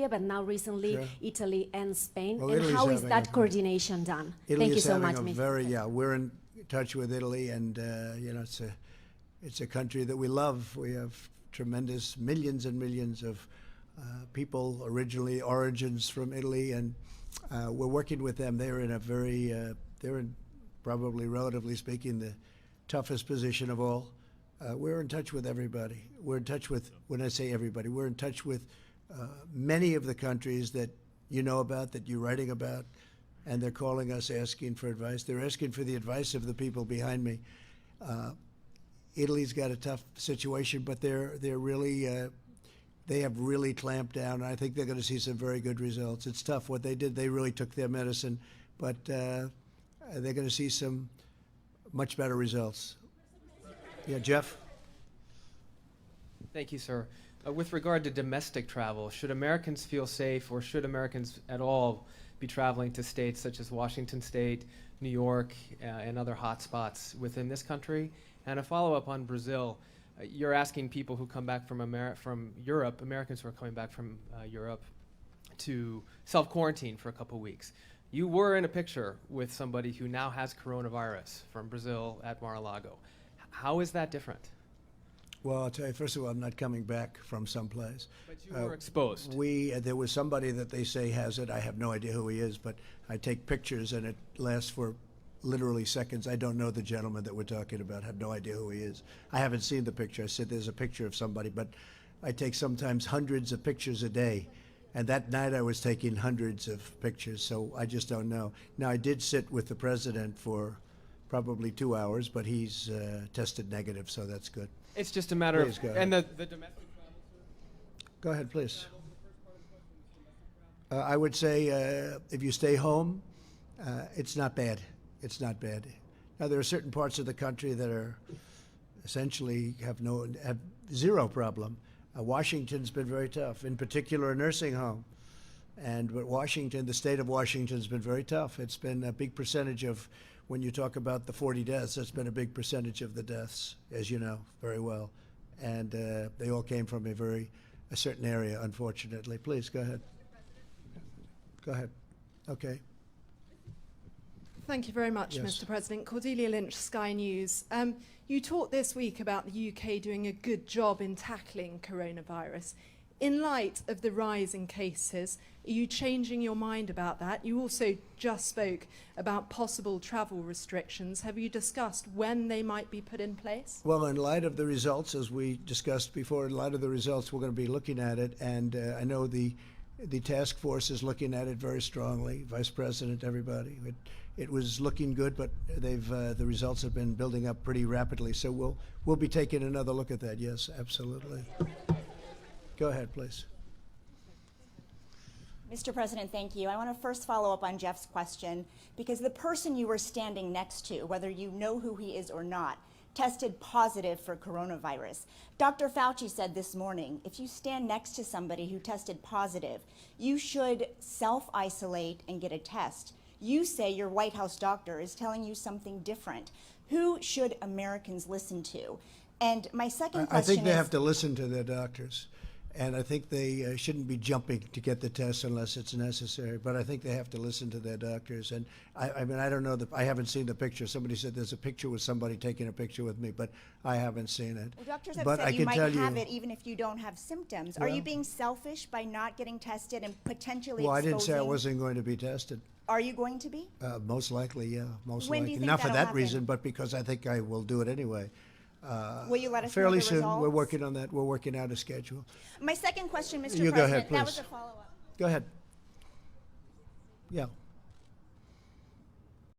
Australia, but now recently Sure. Italy and Spain. Well, and Italy's how is having that a- coordination done? Italy Thank you is so having much, a Mr. very, President. we're in touch with Italy, and it's a country that we love. We have tremendous millions and millions of people, origins from Italy, and we're working with them. They're in a they're in probably, relatively speaking, the toughest position of all. We're in touch with everybody. We're in touch with, when I say everybody, we're in touch with many of the countries that you know about, that you're writing about, and they're calling us asking for advice. They're asking for the advice of the people behind me. Italy's got a tough situation, but they're really they have really clamped down. I think they're going to see some very good results. It's tough what they did. They really took their medicine, but they're going to see some much better results. Yeah, Jeff? Thank you, sir. With regard to domestic travel, should Americans feel safe, or should Americans at all be traveling to states such as Washington State, New York, and other hotspots within this country? And a follow-up on Brazil. You're asking people who come back from Europe, Americans who are coming back from Europe, to self-quarantine for a couple weeks. You were in a picture with somebody who now has coronavirus from Brazil at Mar-a-Lago. How is that different? Well, I'll tell you, first of all, I'm not coming back from someplace. But you were exposed. There was somebody that they say has it. I have no idea who he is, but I take pictures, and it lasts for literally seconds. I don't know the gentleman that we're talking about. I have no idea who he is. I haven't seen the picture. I said there's a picture of somebody, but I take sometimes hundreds of pictures a day. And that night I was taking hundreds of pictures, so I just don't know. Now, I did sit with the president for probably 2 hours, but he's tested negative, so that's good. It's just a matter Please of... go And ahead. the domestic travel, sir? Go ahead, please. I would say if you stay home, it's not bad. It's not bad. Now, there are certain parts of the country that are essentially have zero problem. Washington's been very tough, in particular a nursing home. But Washington, the state of Washington's been very tough. It's been a big percentage of, when you talk about the 40 deaths, it's been a big percentage of the deaths, as you know very well. And they all came from a certain area, unfortunately. Please, go ahead. Go ahead. Okay. Thank you very much, Yes. Mr. President. Cordelia Lynch, Sky News. You talked this week about the UK doing a good job in tackling coronavirus. In light of the rise in cases, are you changing your mind about that? You also just spoke about possible travel restrictions. Have you discussed when they might be put in place? Well, in light of the results, as we discussed before, in light of the results, we're going to be looking at it. And I know the task force is looking at it very strongly, Vice President, everybody. It was looking good, but the results have been building up pretty rapidly. So we'll be taking another look at that. Yes, absolutely. Go ahead, please. Mr. President, thank you. I want to first follow up on Jeff's question, because the person you were standing next to, whether you know who he is or not, tested positive for coronavirus. Dr. Fauci said this morning, if you stand next to somebody who tested positive, you should self-isolate and get a test. You say your White House doctor is telling you something different. Who should Americans listen to? And my second question I think they is, have to listen to their doctors. And I think they shouldn't be jumping to get the test unless it's necessary. But I think they have to listen to their doctors. And I mean, I don't know, I haven't seen the picture. Somebody said there's a picture with somebody taking a picture with me, but I haven't seen it. well, doctors have but said I you can might tell have it even if you don't have symptoms. Are Well- you being selfish by not getting tested and potentially Well, I exposing? didn't say I wasn't going to be tested. Are you going to be? Most likely, yeah, most When do likely. you think Not for that'll that happen? reason, but because I think I will do it anyway. Will you let us know Fairly the soon. results? We're working on that. We're working out a schedule. My second question, Mr. You President, go ahead, that was please. a follow-up. Go ahead. Yeah.